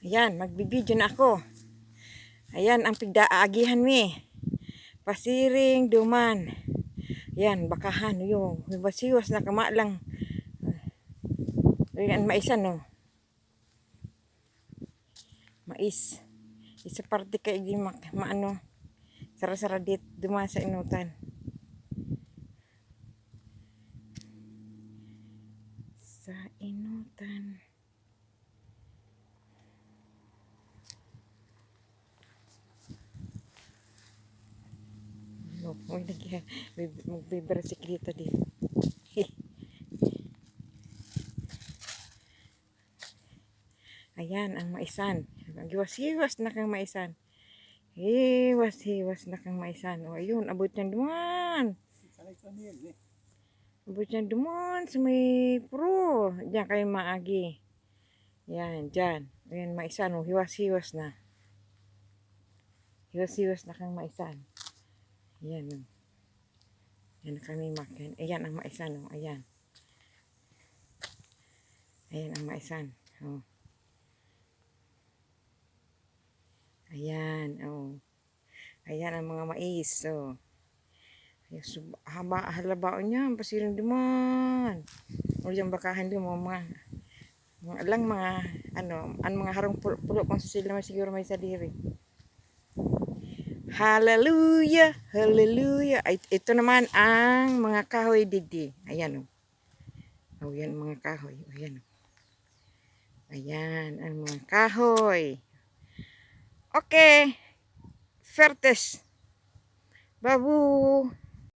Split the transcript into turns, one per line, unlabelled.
Ayan, magbibideo na ako. Ayan, ang pigdaagihan mi. Pasiring duman. Ayan, bakahan yung basiwas na kama lang. Ayan, maisan no. Mais. Isa parte kay di maano. Sara-sara dit duman sa inutan. Sa inutan. No, magbibersiklita din. Ayan, ang maisan. Hiwas-hiwas na kang maisan. Hiwas-hiwas na kang maisan. O, ayun, abot niyan duman. Abot niyan duman sa may puro. Diyan kayo maagi. Yan, dyan. Ayan, maisan. O, hiwas-hiwas na. Hiwas-hiwas na kang maisan. Ayan, o. Ayan kami makin. Ayan ang maisan, o. Ayan. Ayan ang maisan. O. Ayan, o. Ayan ang mga mais, o. Haba halabaon niya, pasiring duman. O yung bakahan din mo mga lang mga ano, ang mga harong pulo kung sila may siguro may sadiri. Hallelujah, hallelujah. Ay, ito naman ang mga kahoy didi. Ayan o. Oh, yan mga kahoy. Ayan o. Ayan ang mga kahoy. Okay. Fertes. Babu.